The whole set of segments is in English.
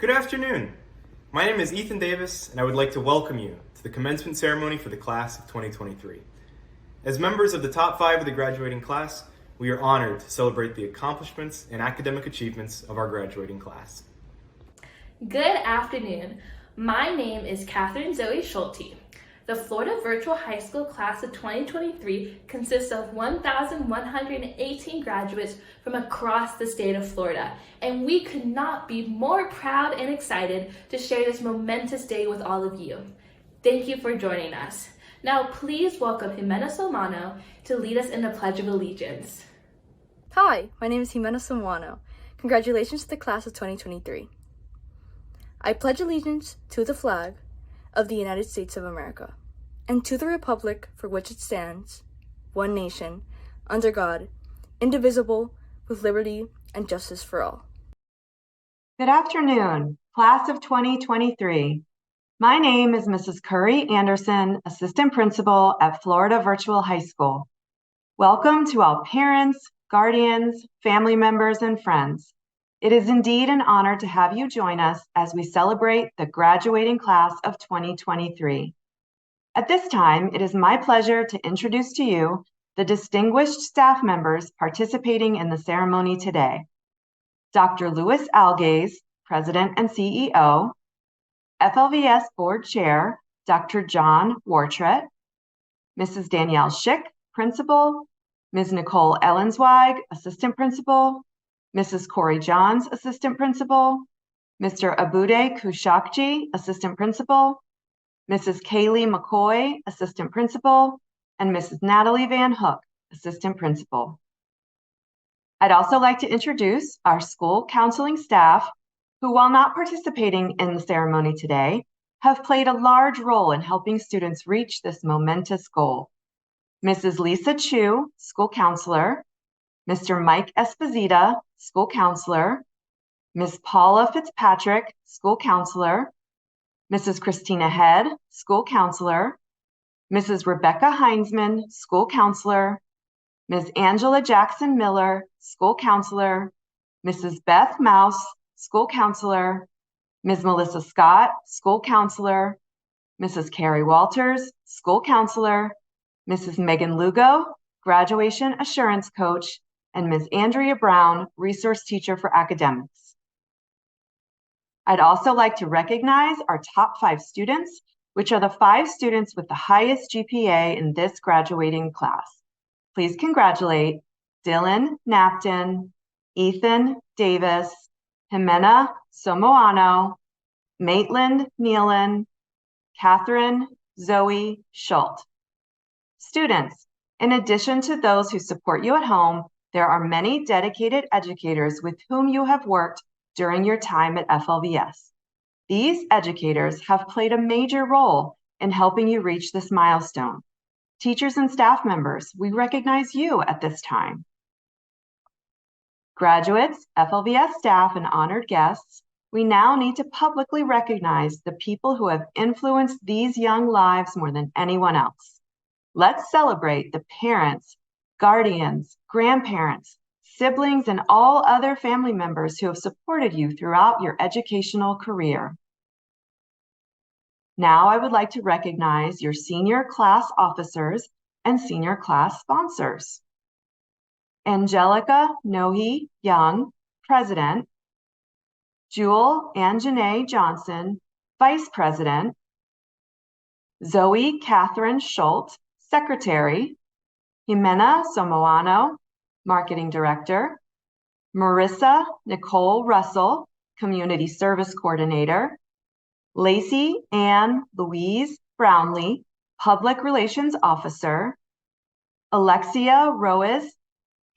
Good afternoon. My name is Ethan Davis, and I would like to welcome you to the commencement ceremony for the class of 2023. As members of the top 5 of the graduating class, we are honored to celebrate the accomplishments and academic achievements of our graduating class. Good afternoon. My name is Catherine Zoe Schulte. The Florida Virtual High School class of 2023 consists of 1,118 graduates from across the state of Florida, and we could not be more proud and excited to share this momentous day with all of you. Thank you for joining us. Now please welcome Jimena Solano to lead us in the Pledge of Allegiance. Hi, my name is Jimena Solano. Congratulations to the class of 2023. I pledge allegiance to the flag of the United States of America, and to the republic for which it stands, one nation, under God, indivisible, with liberty and justice for all. Good afternoon, class of 2023. My name is Mrs. Curry Anderson, Assistant Principal at Florida Virtual High School. Welcome to all parents, guardians, family members, and friends. It is indeed an honor to have you join us as we celebrate the graduating class of 2023. At this time, it is my pleasure to introduce to you the distinguished staff members participating in the ceremony today. Dr. Louis Algaze, President and CEO, FLVS Board Chair, Dr. John Wartret, Mrs. Danielle Schick, Principal, Ms. Nicole Ellensweig, Assistant Principal, Mrs. Corey Johns, Assistant Principal, Mr. Abude Kushakji, Assistant Principal, Mrs. Kaylee McCoy, Assistant Principal, and Mrs. Natalie Van Hook, Assistant Principal. I'd also like to introduce our school counseling staff, who, while not participating in the ceremony today, have played a large role in helping students reach this momentous goal. Mrs. Lisa Chu, School Counselor, Mr. Mike Esposita, School Counselor, Ms. Paula Fitzpatrick, School Counselor, Mrs. Christina Head, School Counselor, Mrs. Rebecca Heinzman, School Counselor, Ms. Angela Jackson Miller, School Counselor, Mrs. Beth Mouse, School Counselor, Ms. Melissa Scott, School Counselor, Mrs. Carrie Walters, School Counselor, Mrs. Megan Lugo, Graduation Assurance Coach, and Ms. Andrea Brown, Resource Teacher for Academics. I'd also like to recognize our top 5 students, which are the 5 students with the highest GPA in this graduating class. Please congratulate Dylan Napton, Ethan Davis, Jimena Somoano, Maitland Nealon, Catherine Zoe Schult. Students, in addition to those who support you at home, there are many dedicated educators with whom you have worked during your time at FLVS. These educators have played a major role in helping you reach this milestone. Teachers and staff members, we recognize you at this time. Graduates, FLVS staff, and honored guests, we now need to publicly recognize the people who have influenced these young lives more than anyone else. Let's celebrate the parents, guardians, grandparents, siblings, and all other family members who have supported you throughout your educational career. Now I would like to recognize your senior class officers and senior class sponsors. Angelica Nohe Young, President. Jewel Anjanae Johnson, Vice President. Zoe Catherine Schult, Secretary. Jimena Somoano, Marketing Director. Marissa Nicole Russell, Community Service Coordinator. Lacey Ann Louise Brownlee, Public Relations Officer. Alexia Roes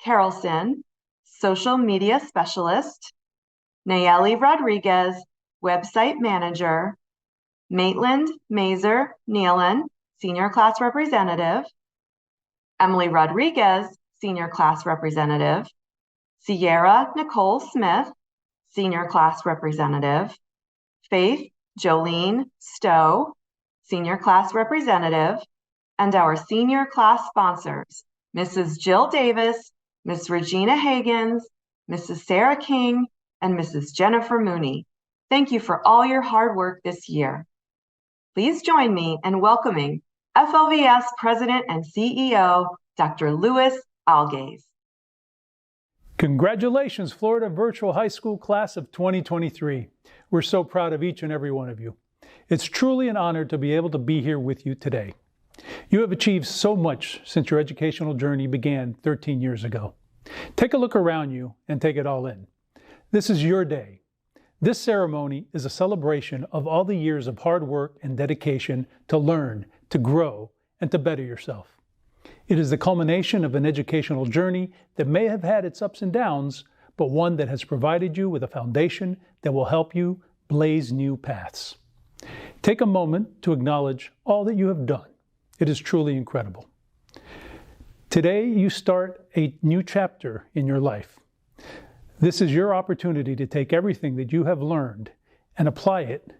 Carlson, Social Media Specialist. Nayeli Rodriguez, Website Manager. Maitland Mazer Nealon, Senior Class Representative. Emily Rodriguez, Senior Class Representative. Sierra Nicole Smith, Senior Class Representative. Faith Jolene Stowe, Senior Class Representative. And our senior class sponsors, Mrs. Jill Davis, Ms. Regina Hagens, Mrs. Sarah King, and Mrs. Jennifer Mooney. Thank you for all your hard work this year. Please join me in welcoming FLVS President and CEO, Dr. Louis Algaze. Congratulations, Florida Virtual High School Class of 2023. We're so proud of each and every one of you. It's truly an honor to be able to be here with you today. You have achieved so much since your educational journey began 13 years ago. Take a look around you and take it all in. This is your day. This ceremony is a celebration of all the years of hard work and dedication to learn, to grow, and to better yourself. It is the culmination of an educational journey that may have had its ups and downs, but one that has provided you with a foundation that will help you blaze new paths. Take a moment to acknowledge all that you have done. It is truly incredible. Today, you start a new chapter in your life. This is your opportunity to take everything that you have learned and apply it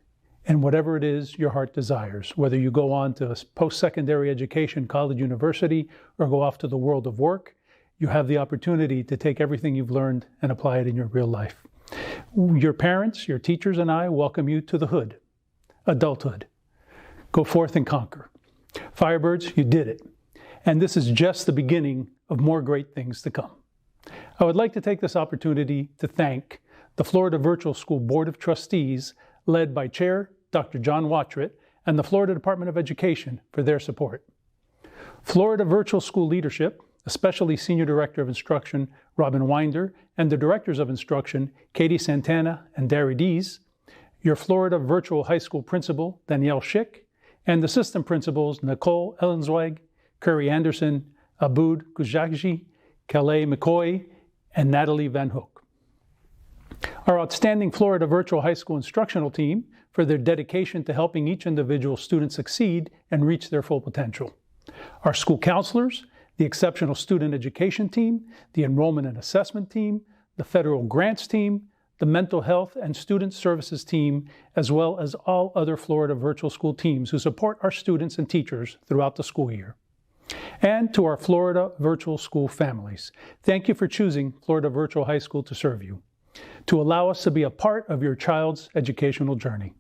in whatever it is your heart desires, whether you go on to post-secondary education, college, university, or go off to the world of work. You have the opportunity to take everything you've learned and apply it in your real life. Your parents, your teachers, and I welcome you to the hood, adulthood. Go forth and conquer. Firebirds, you did it. And this is just the beginning of more great things to come. I would like to take this opportunity to thank the Florida Virtual School Board of Trustees, led by Chair Dr. John Wattret, and the Florida Department of Education for their support. Florida Virtual School leadership, especially Senior Director of Instruction Robin Winder, and the Directors of Instruction Katie Santana and Dari Dees, your Florida Virtual High School Principal Danielle Schick, and the System Principals Nicole Ellenzweig, Curry Anderson, Aboud Kujakji, Calais McCoy, and Natalie Van Hook. Our outstanding Florida Virtual High School instructional team for their dedication to helping each individual student succeed and reach their full potential. Our school counselors, the exceptional student education team, the enrollment and assessment team, the federal grants team, the mental health and student services team, as well as all other Florida Virtual School teams who support our students and teachers throughout the school year. And to our Florida Virtual School families, thank you for choosing Florida Virtual High School to serve you, to allow us to be a part of your child's educational journey.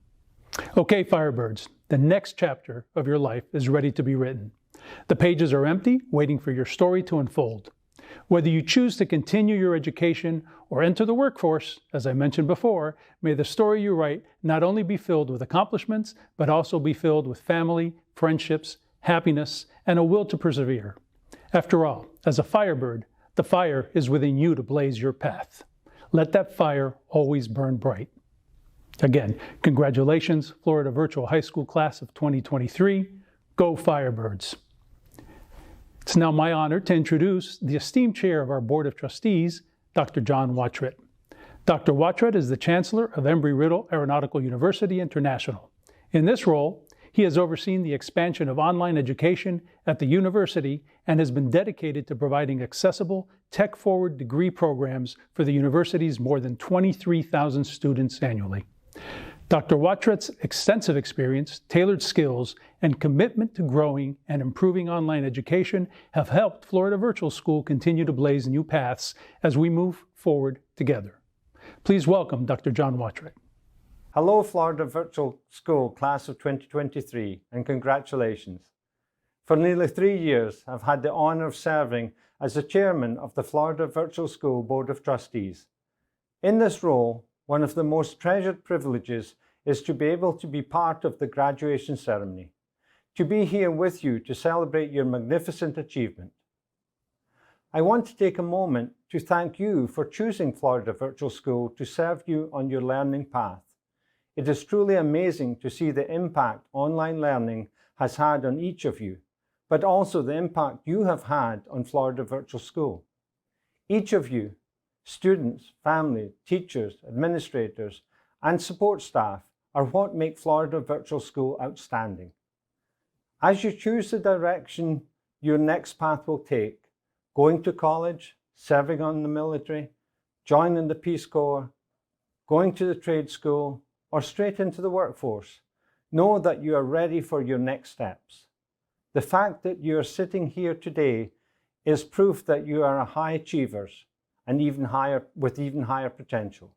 Okay, Firebirds, the next chapter of your life is ready to be written. The pages are empty, waiting for your story to unfold. Whether you choose to continue your education or enter the workforce, as I mentioned before, may the story you write not only be filled with accomplishments, but also be filled with family, friendships, happiness, and a will to persevere. After all, as a Firebird, the fire is within you to blaze your path. Let that fire always burn bright. Again, congratulations, Florida Virtual High School Class of 2023. Go Firebirds. It's now my honor to introduce the esteemed chair of our Board of Trustees, Dr. John Wattret. Dr. Wattret is the Chancellor of Embry-Riddle Aeronautical University International. In this role, he has overseen the expansion of online education at the university and has been dedicated to providing accessible, tech-forward degree programs for the university's more than 23,000 students annually. Dr. Wattret's extensive experience, tailored skills, and commitment to growing and improving online education have helped Florida Virtual School continue to blaze new paths as we move forward together. Please welcome Dr. John Wattret. Hello, Florida Virtual School Class of 2023, and congratulations. For nearly 3 years, I've had the honor of serving as the chairman of the Florida Virtual School Board of Trustees. In this role, one of the most treasured privileges is to be able to be part of the graduation ceremony, to be here with you to celebrate your magnificent achievement. I want to take a moment to thank you for choosing Florida Virtual School to serve you on your learning path. It is truly amazing to see the impact online learning has had on each of you, but also the impact you have had on Florida Virtual School. Each of you, students, family, teachers, administrators, and support staff are what make Florida Virtual School outstanding. As you choose the direction your next path will take, going to college, serving on the military, joining the Peace Corps, going to the trade school, or straight into the workforce, know that you are ready for your next steps. The fact that you are sitting here today is proof that you are high achievers and with even higher potential.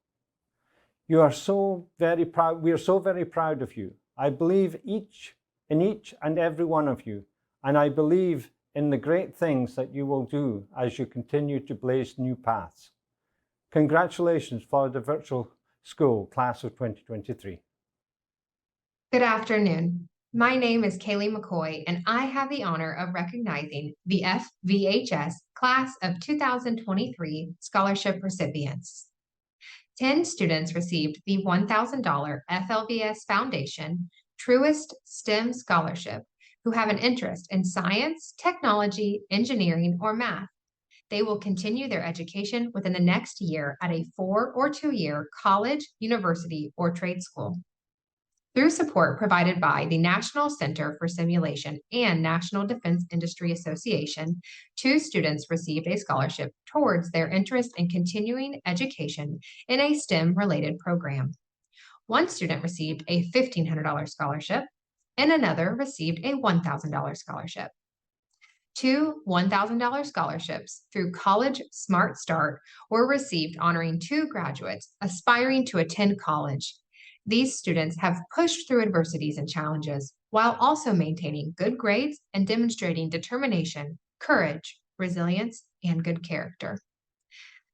You are so very proud. We are so very proud of you. I believe in each and every one of you, and I believe in the great things that you will do as you continue to blaze new paths. Congratulations, Florida Virtual School Class of 2023. Good afternoon. My name is Kaylee McCoy, and I have the honor of recognizing the FVHS Class of 2023 scholarship recipients. 10 students received the $1,000 FLVS Foundation Truist STEM Scholarship who have an interest in science, technology, engineering, or math. They will continue their education within the next year at a 4 or 2-year college, university, or trade school. Through support provided by the National Center for Simulation and National Defense Industry Association, 2 students received a scholarship towards their interest in continuing education in a STEM-related program. 1 student received a $1,500 scholarship, and another received a $1,000 scholarship. 2 $1,000 scholarships through College Smart Start were received, honoring 2 graduates aspiring to attend college. These students have pushed through adversities and challenges while also maintaining good grades and demonstrating determination, courage, resilience, and good character.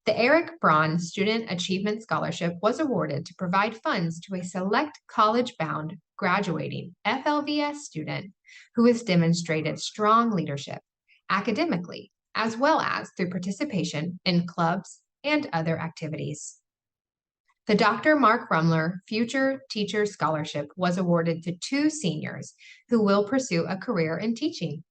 The Eric Braun Student Achievement Scholarship was awarded to provide funds to a select college-bound graduating FLVS student who has demonstrated strong leadership academically, as well as through participation in clubs and other activities. The Dr. Mark Rumler Future Teacher Scholarship was awarded to 2 seniors who will pursue a career in teaching.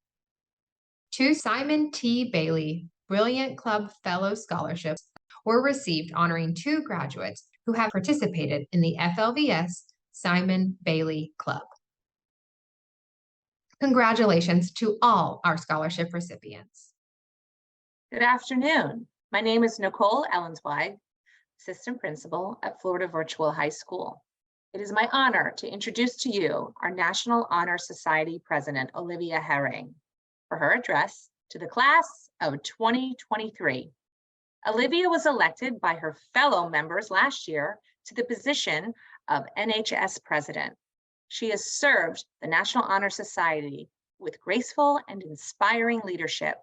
2 Simon T. Bailey Brilliant Club Fellow Scholarships were received, honoring 2 graduates who have participated in the FLVS Simon Bailey Club. Congratulations to all our scholarship recipients. Good afternoon. My name is Nicole Ellensweig, Assistant Principal at Florida Virtual High School. It is my honor to introduce to you our National Honor Society President, Olivia Herring, for her address to the class of 2023. Olivia was elected by her fellow members last year to the position of NHS President. She has served the National Honor Society with graceful and inspiring leadership.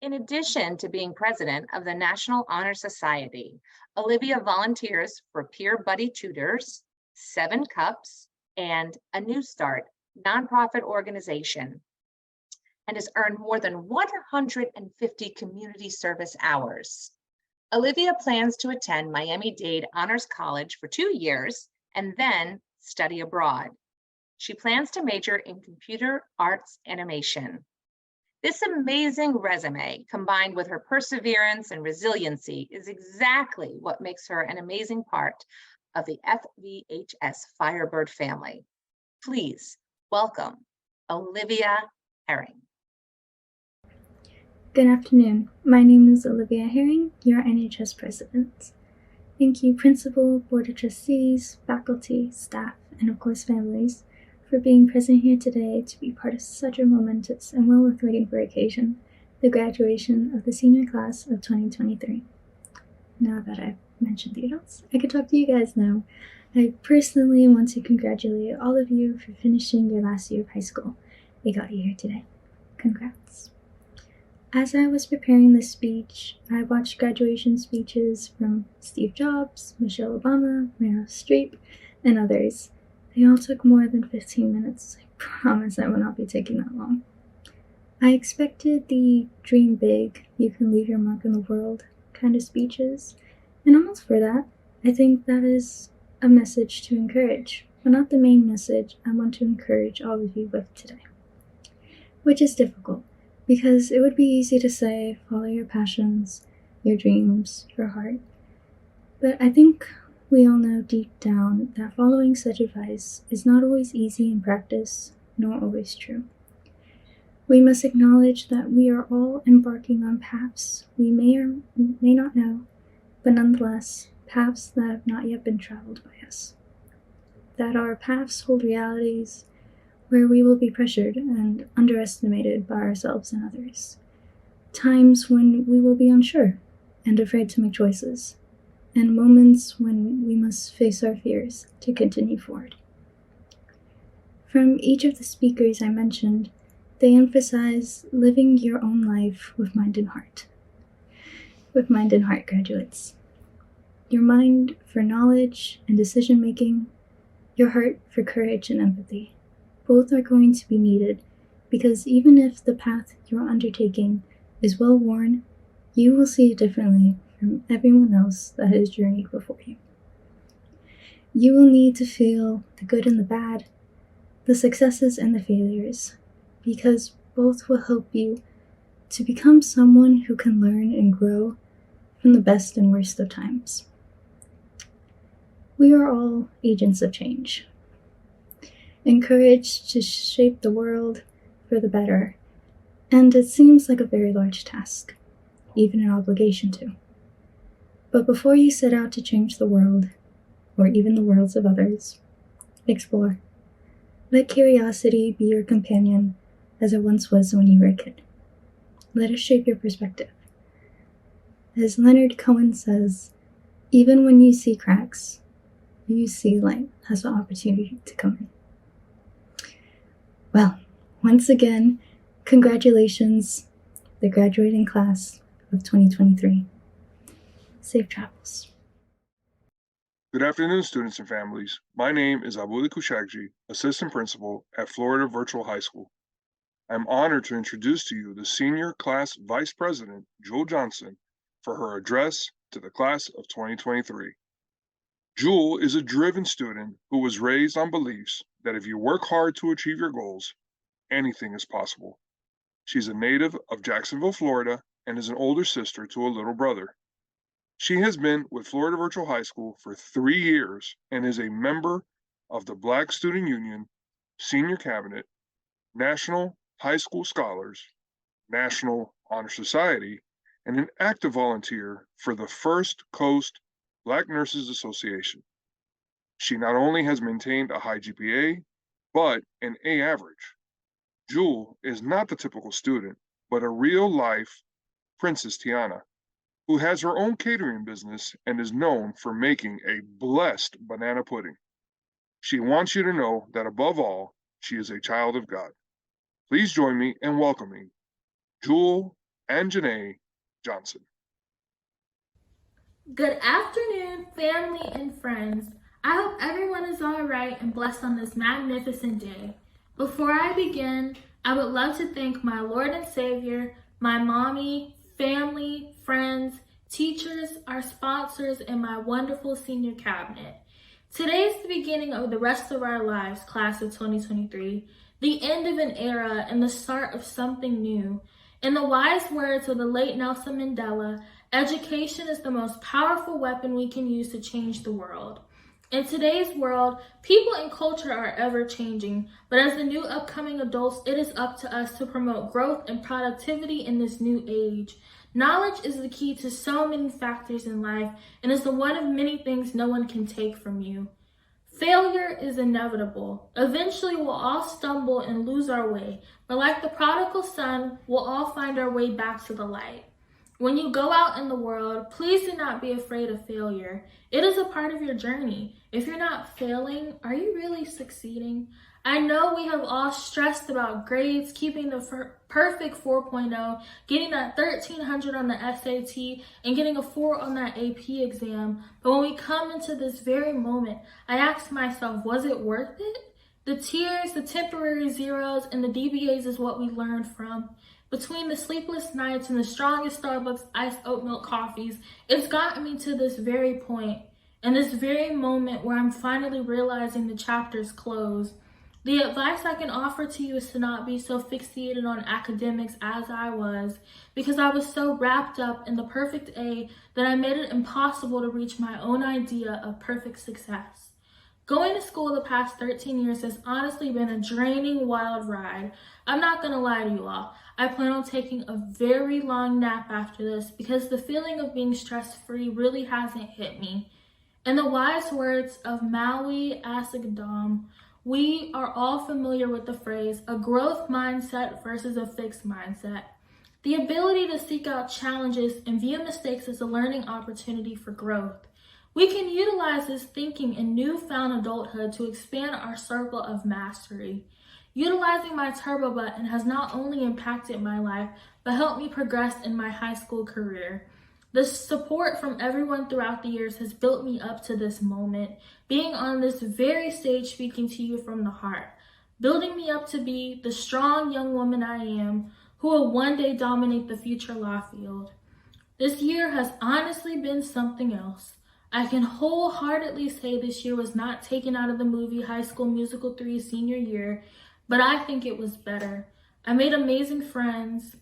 In addition to being president of the National Honor Society, Olivia volunteers for Peer Buddy Tutors, 7 Cups, and A New Start nonprofit organization, and has earned more than 150 community service hours. Olivia plans to attend Miami-Dade Honors College for 2 years and then study abroad. She plans to major in computer arts animation. This amazing resume, combined with her perseverance and resiliency, is exactly what makes her an amazing part of the FVHS Firebird family. Please welcome Olivia Herring. Good afternoon. My name is Olivia Herring, your NHS President. Thank you, Principal, Board of Trustees, faculty, staff, and of course families, for being present here today to be part of such a momentous and well worth waiting for occasion, the graduation of the senior class of 2023. Now that I've mentioned the adults, I could talk to you guys now. I personally want to congratulate all of you for finishing your last year of high school. We got you here today. Congrats. As I was preparing this speech, I watched graduation speeches from Steve Jobs, Michelle Obama, Meryl Streep, and others. They all took more than 15 minutes. I promise I will not be taking that long. I expected the dream big, you can leave your mark in the world kind of speeches, and almost for that, I think that is a message to encourage, but not the main message I want to encourage all of you with today. Which is difficult, because it would be easy to say, follow your passions, your dreams, your heart. But I think we all know deep down that following such advice is not always easy in practice, nor always true. We must acknowledge that we are all embarking on paths we may or may not know, but nonetheless, paths that have not yet been traveled by us. That our paths hold realities where we will be pressured and underestimated by ourselves and others. Times when we will be unsure and afraid to make choices, and moments when we must face our fears to continue forward. From each of the speakers I mentioned, they emphasize living your own life with mind and heart. With mind and heart, graduates. Your mind for knowledge and decision-making, your heart for courage and empathy. Both are going to be needed because even if the path you're undertaking is well-worn, you will see it differently from everyone else that has journeyed before you. You will need to feel the good and the bad, the successes and the failures, because both will help you to become someone who can learn and grow from the best and worst of times. We are all agents of change, encouraged to shape the world for the better, and it seems like a very large task, even an obligation to. But before you set out to change the world, or even the worlds of others, explore. Let curiosity be your companion as it once was when you were a kid. Let it shape your perspective. As Leonard Cohen says, even when you see cracks, you see light has the opportunity to come in. Well, once again, congratulations, the graduating class of 2023. Safe travels. Good afternoon, students and families. My name is Abuli Kushagji, Assistant Principal at Florida Virtual High School. I'm honored to introduce to you the Senior Class Vice President, Jewel Johnson, for her address to the class of 2023. Jewel is a driven student who was raised on beliefs that if you work hard to achieve your goals, anything is possible. She's a native of Jacksonville, Florida, and is an older sister to a little brother. She has been with Florida Virtual High School for 3 years and is a member of the Black Student Union, Senior Cabinet, National High School Scholars, National Honor Society, and an active volunteer for the First Coast Black Nurses Association. She not only has maintained a high GPA, but an A average. Jewel is not the typical student, but a real-life Princess Tiana, who has her own catering business and is known for making a blessed banana pudding. She wants you to know that above all, she is a child of God. Please join me in welcoming Jewel and Janae Johnson. Good afternoon, family and friends. I hope everyone is all right and blessed on this magnificent day. Before I begin, I would love to thank my Lord and Savior, my mommy, family, friends, teachers, our sponsors, and my wonderful senior cabinet. Today is the beginning of the rest of our lives, class of 2023, the end of an era and the start of something new. In the wise words of the late Nelson Mandela, education is the most powerful weapon we can use to change the world. In today's world, people and culture are ever changing, but as the new upcoming adults, it is up to us to promote growth and productivity in this new age. Knowledge is the key to so many factors in life and is the one of many things no one can take from you. Failure is inevitable. Eventually, we'll all stumble and lose our way, but like the prodigal son, we'll all find our way back to the light. When you go out in the world, please do not be afraid of failure. It is a part of your journey. If you're not failing, are you really succeeding? I know we have all stressed about grades, keeping the perfect 4.0, getting that 1300 on the SAT, and getting a 4 on that AP exam. But when we come into this very moment, I ask myself, was it worth it? The tears, the temporary zeros, and the DBAs is what we learned from. Between the sleepless nights and the strongest Starbucks iced oat milk coffees, it's gotten me to this very point, and this very moment where I'm finally realizing the chapter's closed. The advice I can offer to you is to not be so fixated on academics as I was, because I was so wrapped up in the perfect A that I made it impossible to reach my own idea of perfect success. Going to school the past 13 years has honestly been a draining, wild ride. I'm not gonna lie to you all. I plan on taking a very long nap after this because the feeling of being stress-free really hasn't hit me. In the wise words of Maui Asagdam, we are all familiar with the phrase, a growth mindset versus a fixed mindset. The ability to seek out challenges and view mistakes as a learning opportunity for growth. We can utilize this thinking in newfound adulthood to expand our circle of mastery. Utilizing my turbo button has not only impacted my life, but helped me progress in my high school career. The support from everyone throughout the years has built me up to this moment, being on this very stage speaking to you from the heart, building me up to be the strong young woman I am, who will one day dominate the future law field. This year has honestly been something else. I can wholeheartedly say this year was not taken out of the movie High School Musical 3 senior year, but I think it was better. I made amazing friends.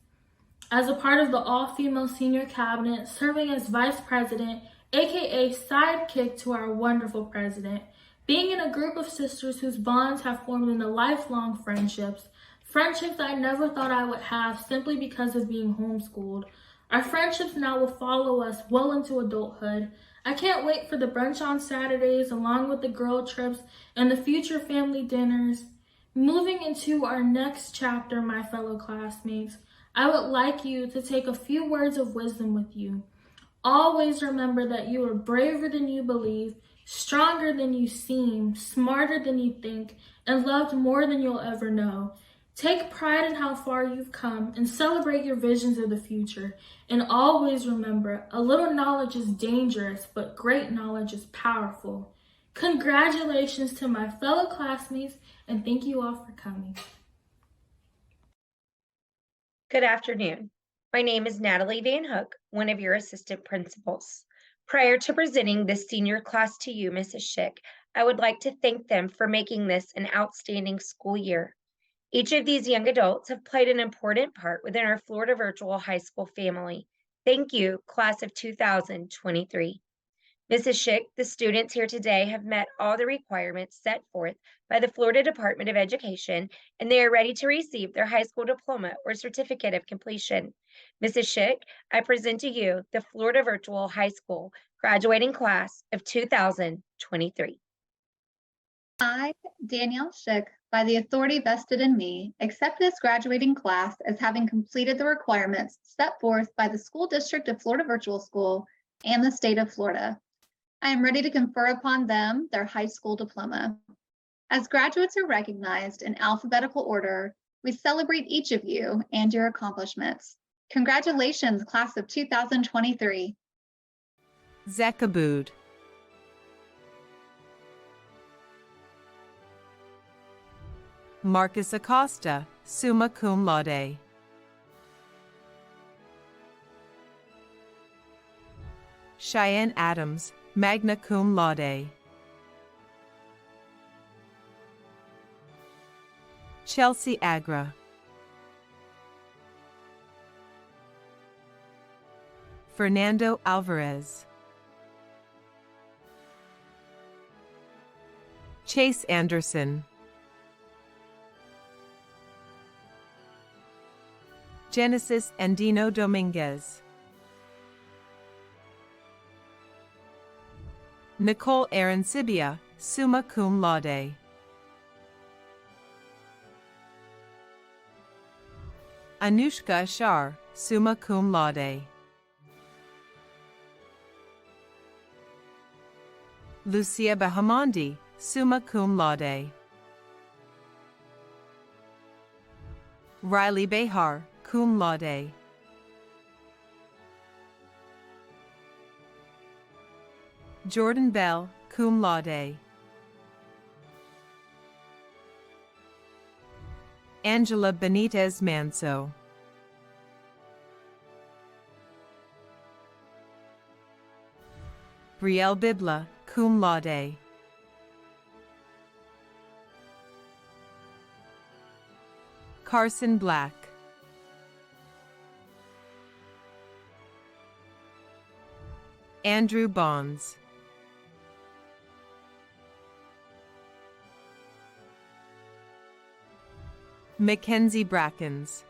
As a part of the all-female senior cabinet, serving as vice president, aka sidekick to our wonderful president, being in a group of sisters whose bonds have formed into lifelong friendships I never thought I would have simply because of being homeschooled. Our friendships now will follow us well into adulthood. I can't wait for the brunch on Saturdays, along with the girl trips and the future family dinners. Moving into our next chapter, my fellow classmates, I would like you to take a few words of wisdom with you. Always remember that you are braver than you believe, stronger than you seem, smarter than you think, and loved more than you'll ever know. Take pride in how far you've come and celebrate your visions of the future. And always remember, a little knowledge is dangerous, but great knowledge is powerful. Congratulations to my fellow classmates, and thank you all for coming. Good afternoon. My name is Natalie Van Hook, one of your assistant principals. Prior to presenting this senior class to you, Mrs. Schick, I would like to thank them for making this an outstanding school year. Each of these young adults have played an important part within our Florida Virtual High School family. Thank you, class of 2023. Mrs. Schick, the students here today have met all the requirements set forth by the Florida Department of Education, and they are ready to receive their high school diploma or certificate of completion. Mrs. Schick, I present to you the Florida Virtual High School graduating class of 2023. I, Danielle Schick, by the authority vested in me, accept this graduating class as having completed the requirements set forth by the School District of Florida Virtual School and the state of Florida. I am ready to confer upon them their high school diploma. As graduates are recognized in alphabetical order, we celebrate each of you and your accomplishments. Congratulations, class of 2023. Zekabud. Marcus Acosta, summa cum laude. Cheyenne Adams, magna cum laude. Chelsea Agra. Fernando Alvarez. Chase Anderson. Genesis Andino Dominguez. Nicole Arancibia, summa cum laude. Anushka Ashar, summa cum laude. Lucia Bahamandi, summa cum laude. Riley Behar, cum laude. Jordan Bell, cum laude. Angela Benitez Manso. Brielle Bibla, cum laude. Carson Black. Andrew Bonds. Mackenzie Brackens.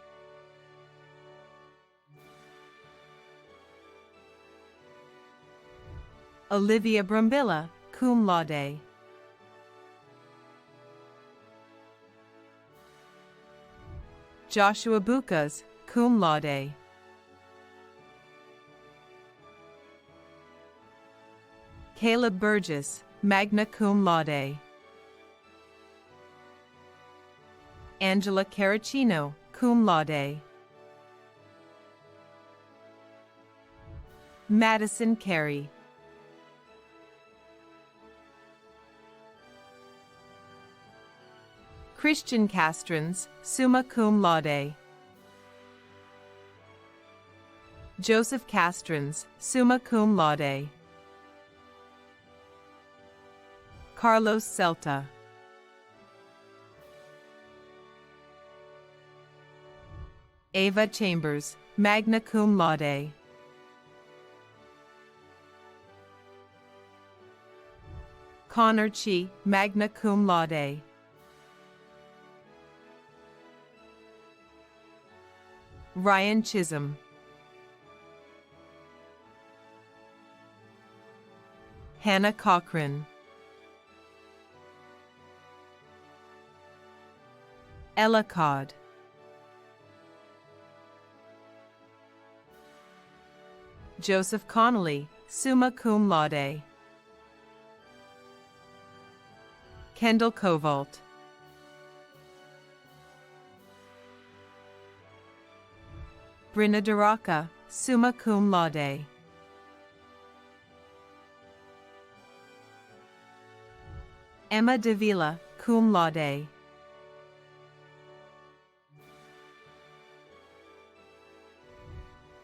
Olivia Brambilla, cum laude. Joshua Bucas, cum laude. Caleb Burgess, magna cum laude. Angela Caracino, cum laude. Madison Carey. Christian Castrans, summa cum laude. Joseph Castrans, summa cum laude. Carlos Celta. Ava Chambers, magna cum laude. Connor Chi, magna cum laude. Ryan Chisholm. Hannah Cochran. Ella Codd. Joseph Connolly, summa cum laude. Kendall Kovalt. Brinna Daraca, summa cum laude. Emma Davila, cum laude.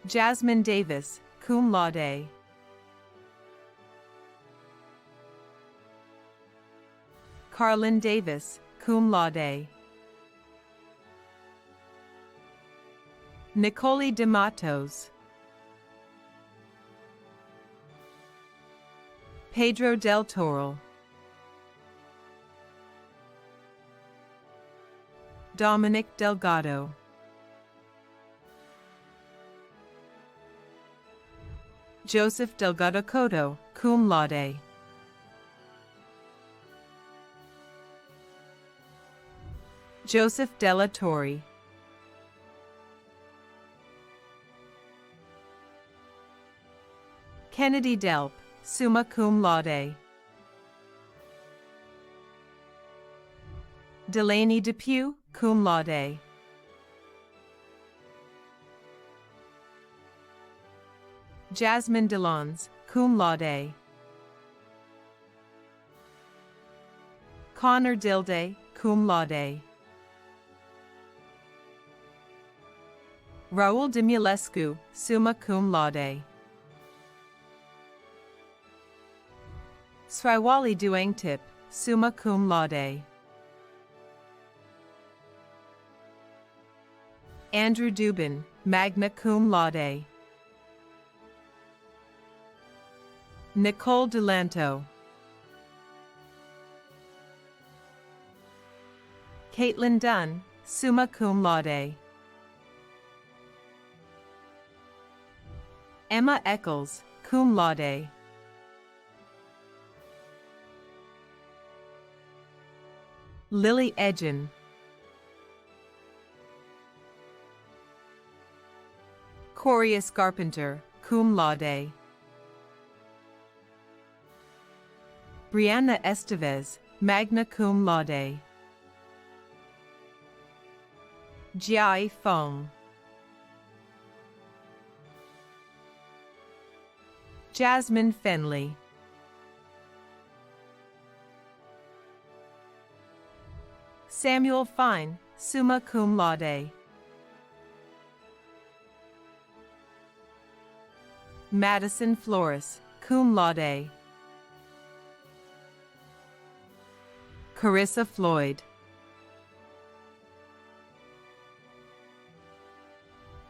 Jasmine Davis, cum laude. Carlin Davis, cum laude. Nicole de Matos. Pedro del Toro. Dominic Delgado. Joseph Delgado Cotto, cum laude. Joseph Della Torre. Kennedy DELP, summa cum laude. Delaney Depew, cum laude. Jasmine Delons, cum laude. Connor Dilday, cum laude. Raul de Mulescu, summa cum laude. Sriwali Duangtip, summa cum laude. Andrew Dubin, magna cum laude. Nicole Delanto. KAITLYN DUNN, summa cum laude. Emma Eccles, cum laude. Lily EDGIN. Corius Carpenter, cum laude. Brianna Estevez, magna cum laude. Jiai Feng. Jasmine Fenley. Samuel Fine, summa cum laude. Madison Flores, cum laude. Carissa Floyd.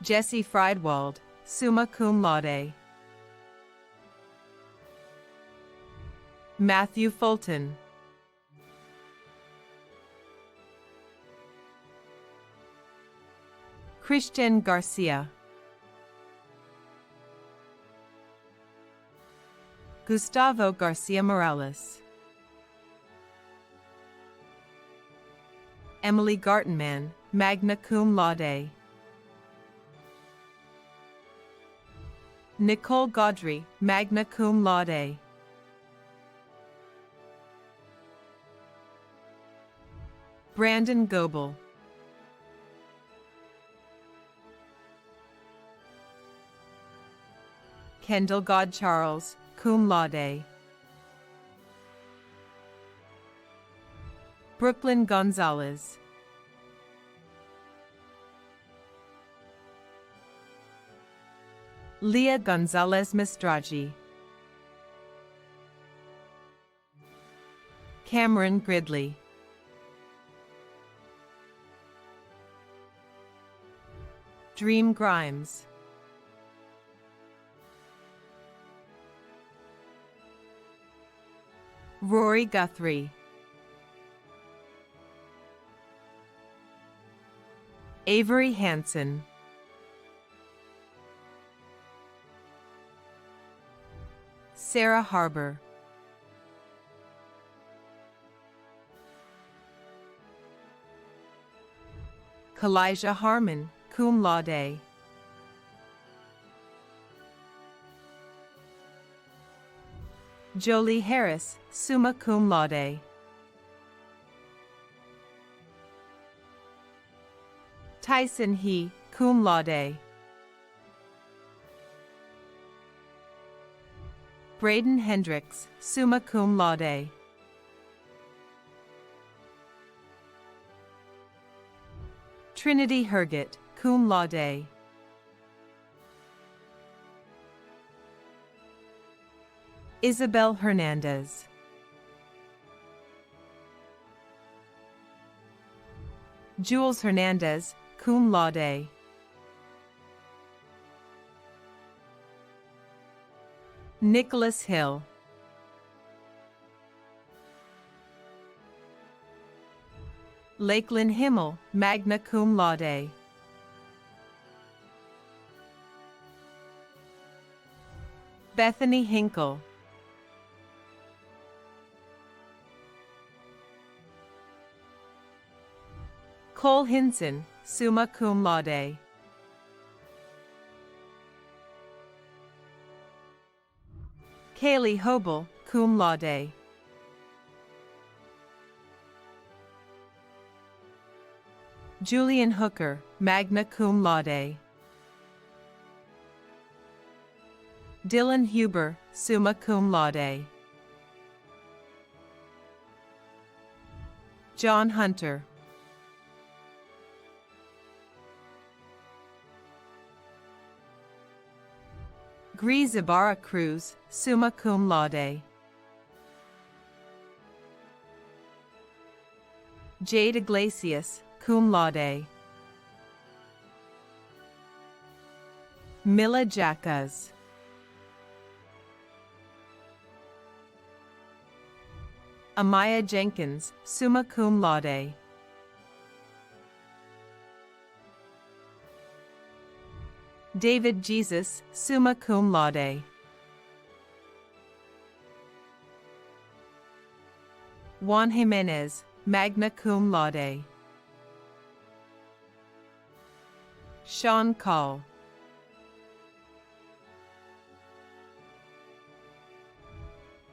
Jesse Friedwald, summa cum laude. Matthew Fulton. Christian Garcia. Gustavo Garcia Morales. Emily Gartenman, magna cum laude. Nicole Gaudry, magna cum laude. Brandon Goebel. Kendall Godcharles, cum laude. Brooklyn Gonzalez. Leah Gonzalez Mistragi. Cameron Gridley. Dream Grimes. Rory Guthrie. Avery Hansen. Sarah Harbour. Kalijah Harmon, cum laude. Jolie Harris, summa cum laude. Tyson He, cum laude. Braden Hendricks, summa cum laude. Trinity Herget, cum laude. Isabel Hernandez. Jules Hernandez, cum laude. Nicholas Hill. Lakeland Himmel, magna cum laude. Bethany Hinkle. Cole Hinson, summa cum laude. Kaylee Hobel, cum laude. Julian Hooker, magna cum laude. Dylan Huber, summa cum laude. John Hunter. Gris Ibarra Cruz, summa cum laude. Jade Iglesias, cum laude. Mila Jackas. Amaya Jenkins, summa cum laude. David Jesus, summa cum laude. Juan Jimenez, magna cum laude. Sean Call.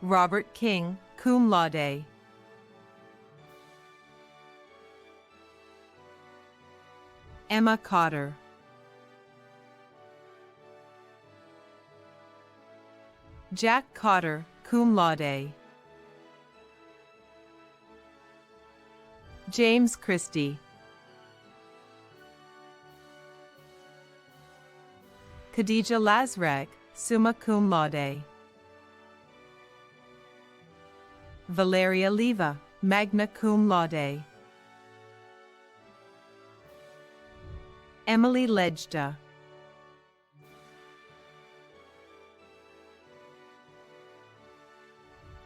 Robert King, cum laude. Emma Cotter. Jack Cotter, cum laude. James Christie. Khadija Lazrag, summa cum laude. Valeria Leva, magna cum laude. Emily Lejda.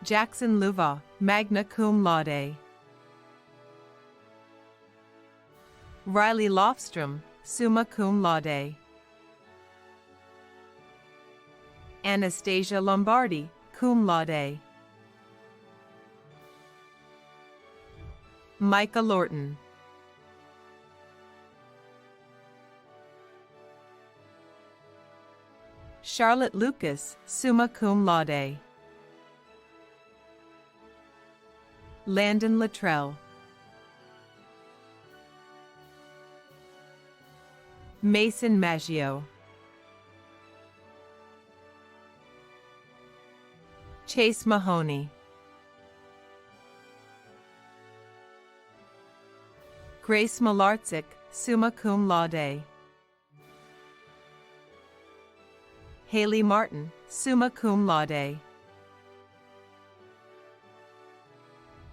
Jackson Luva, magna cum laude. Riley Lofstrom, summa cum laude. Anastasia Lombardi, cum laude. Micah Lorton. Charlotte Lucas, summa cum laude. Landon Luttrell. Mason Maggio, Chase Mahoney, Grace Malarczyk, summa cum laude, Haley Martin, summa cum laude,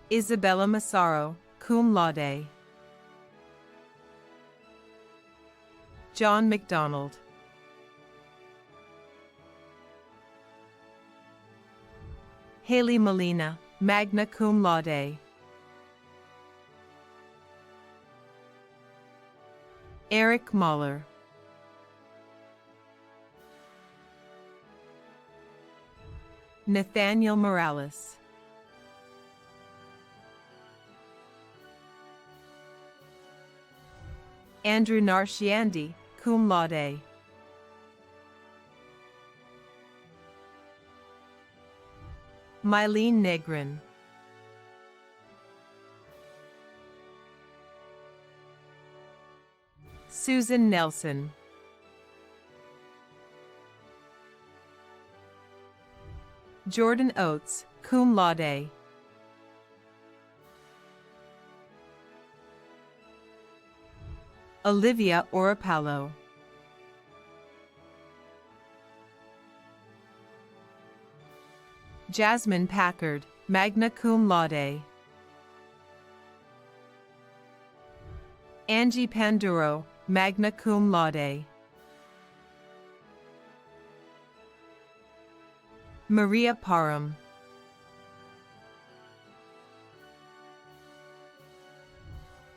Isabella Massaro, cum laude, John McDonald, Haley Molina, magna cum laude, Eric Mahler, Nathaniel Morales, Andrew Narshiandi, cum laude, Mylene Negrin, Susan Nelson, Jordan Oates, cum laude, Olivia Orapallo, Jasmine Packard, magna cum laude, Angie Panduro, magna cum laude, Maria Parham,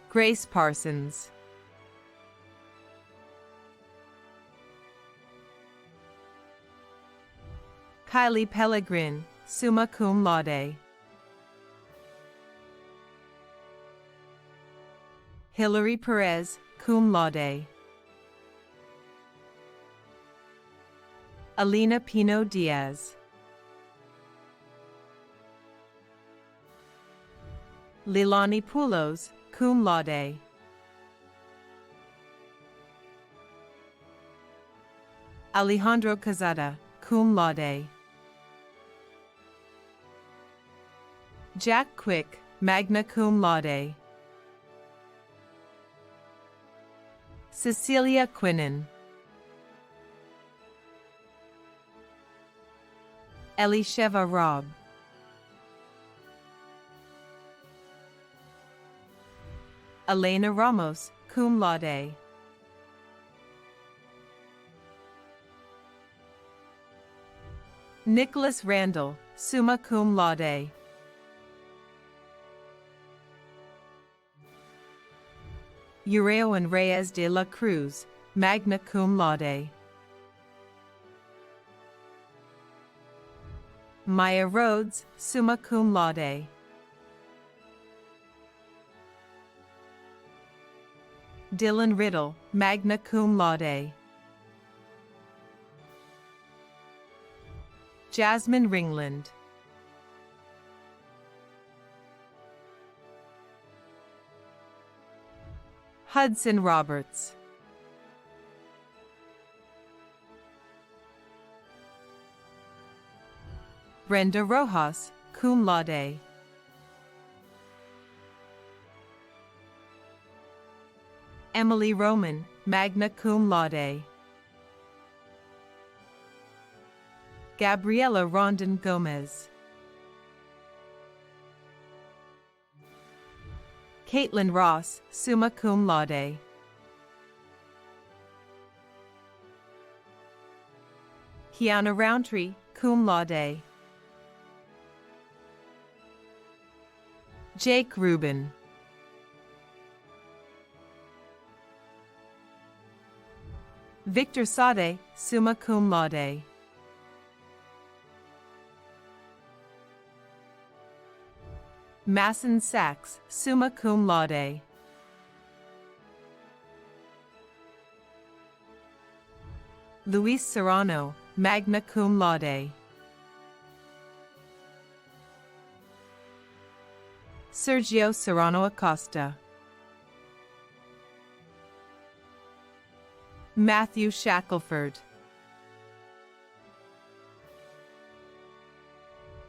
Grace Parsons, Kylie Pellegrin, summa cum laude, Hillary Perez, cum laude, Alina Pino Diaz, Lilani Poulos, cum laude, Alejandro Cazada, cum laude, Jack Quick, magna cum laude, Cecilia Quinnen, Elisheva Robb, Elena Ramos, cum laude, Nicholas Randall, summa cum laude, Uraoan Reyes de la Cruz, magna cum laude, Maya Rhodes, summa cum laude, Dylan Riddle, magna cum laude, Jasmine Ringland, Hudson Roberts, Brenda Rojas, cum laude, Emily Roman, magna cum laude, Gabriela Rondon Gomez, KAITLYN Ross, summa cum laude, Kiana Roundtree, cum laude, Jake Rubin, Victor Sade, summa cum laude, Masson Sachs, summa cum laude, Luis Serrano, magna cum laude, Sergio Serrano Acosta, Matthew Shackelford.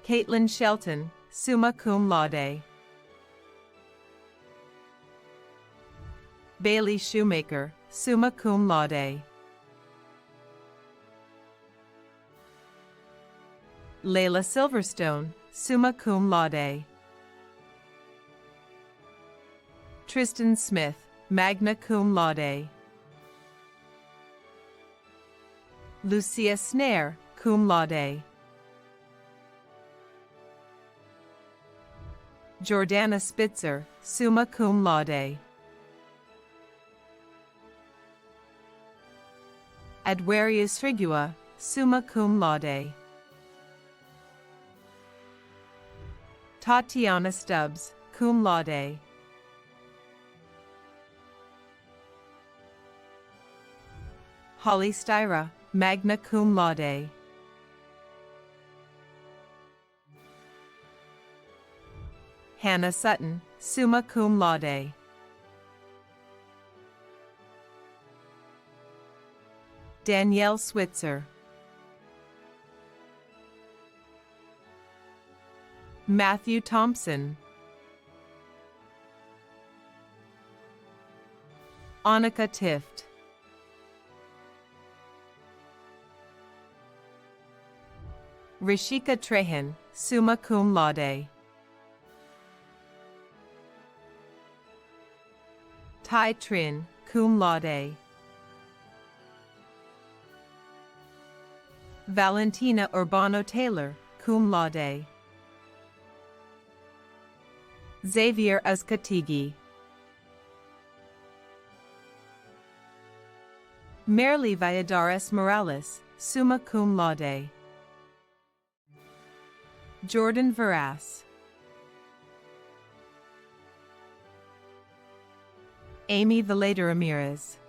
KAITLYN Shelton, summa cum laude. Bailey Shoemaker, summa cum laude. Layla Silverstone, summa cum laude. Tristan Smith, magna cum laude. Lucia Snare, cum laude. Jordana Spitzer, summa cum laude. Adwarius Frigua, summa cum laude. Tatiana Stubbs, cum laude. Holly Styra, magna cum laude. Hannah Sutton, summa cum laude. Danielle Switzer. Matthew Thompson. Annika Tift. Rishika Trehan, summa cum laude. Tai Trin, cum laude. Valentina Urbano Taylor, cum laude. Xavier Uzcategui. Merely Valladares Morales, summa cum laude. Jordan Veras. Amy Valeda Ramirez.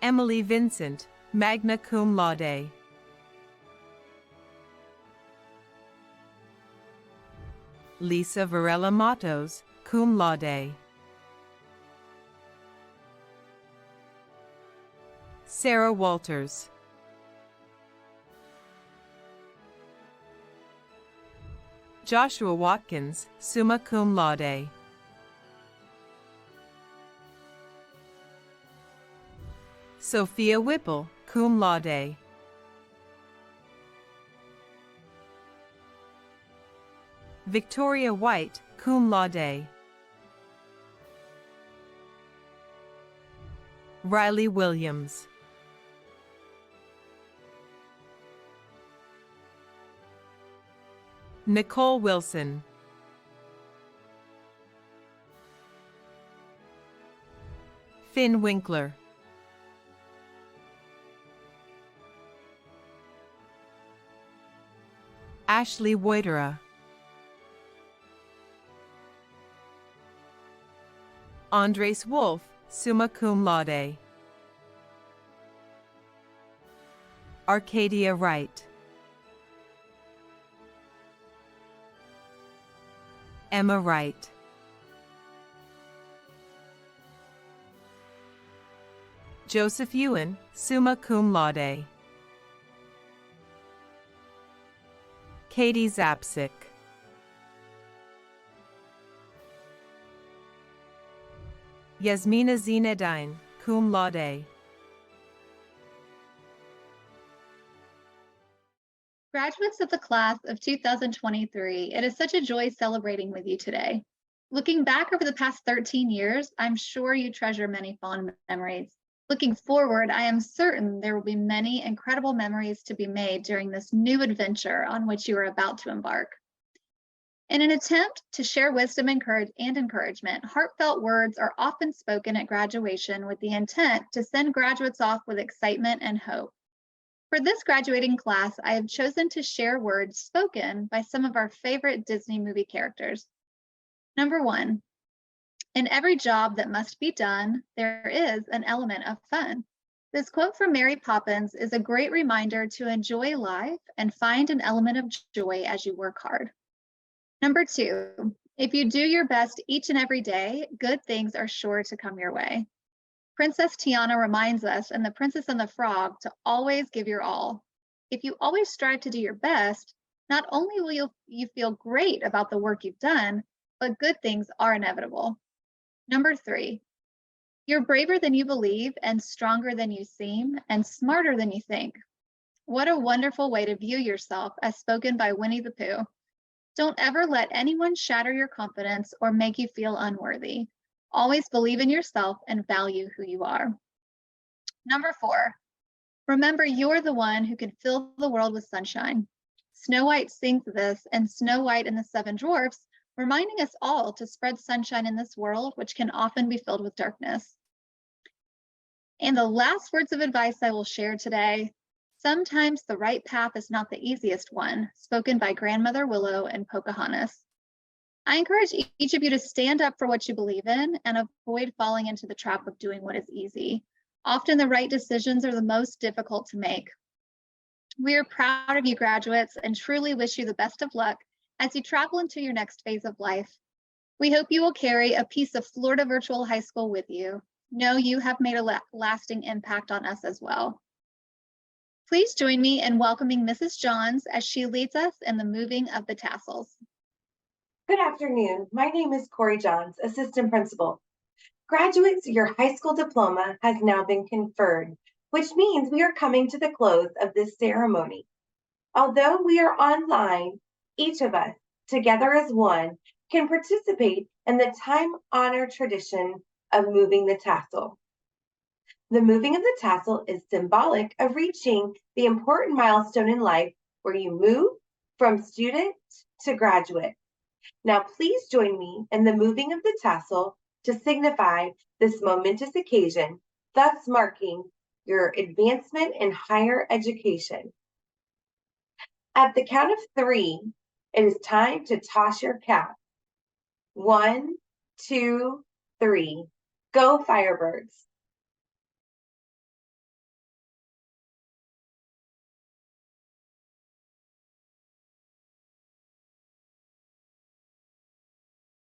Emily Vincent, magna cum laude. Lisa Varela Matos, cum laude. Sarah Walters. Joshua Watkins, summa cum laude. Sophia Whipple, cum laude. Victoria White, cum laude. Riley Williams. Nicole Wilson. Finn Winkler. Ashley Woitera. Andres Wolf, summa cum laude. Arcadia Wright. Emma Wright. Joseph Ewan, summa cum laude. Katie Zapsik. Yasmina Zinedine, cum laude. Graduates of the class of 2023, it is such a joy celebrating with you today. Looking back over the past 13 years, I'm sure you treasure many fond memories. Looking forward, I am certain there will be many incredible memories to be made during this new adventure on which you are about to embark. In an attempt to share wisdom and encouragement, heartfelt words are often spoken at graduation with the intent to send graduates off with excitement and hope. For this graduating class, I have chosen to share words spoken by some of our favorite Disney movie characters. Number 1, in every job that must be done, there is an element of fun. This quote from Mary Poppins is a great reminder to enjoy life and find an element of joy as you work hard. Number 2, If you do your best each and every day, good things are sure to come your way. Princess Tiana reminds us in The Princess and the Frog to always give your all. If you always strive to do your best, not only will you feel great about the work you've done, but good things are inevitable. Number 3, you're braver than you believe and stronger than you seem and smarter than you think. What a wonderful way to view yourself as spoken by Winnie the Pooh. Don't ever let anyone shatter your confidence or make you feel unworthy. Always believe in yourself and value who you are. Number 4, remember you're the one who can fill the world with sunshine. Snow White sings this in Snow White and the Seven Dwarfs, reminding us all to spread sunshine in this world, which can often be filled with darkness. And the last words of advice I will share today: sometimes the right path is not the easiest one, spoken by Grandmother Willow and Pocahontas. I encourage each of you to stand up for what you believe in and avoid falling into the trap of doing what is easy. Often the right decisions are the most difficult to make. We are proud of you, graduates, and truly wish you the best of luck as you travel into your next phase of life. We hope you will carry a piece of Florida Virtual High School with you. Know you have made a lasting impact on us as well. Please join me in welcoming Mrs. Johns as she leads us in the moving of the tassels. Good afternoon. My name is Corey Johns, Assistant Principal. Graduates, your high school diploma has now been conferred, which means we are coming to the close of this ceremony. Although we are online, each of us, together as one, can participate in the time-honored tradition of moving the tassel. The moving of the tassel is symbolic of reaching the important milestone in life where you move from student to graduate. Now, please join me in the moving of the tassel to signify this momentous occasion, thus marking your advancement in higher education. At the count of 3, it is time to toss your cap. 1, 2, 3. Go Firebirds!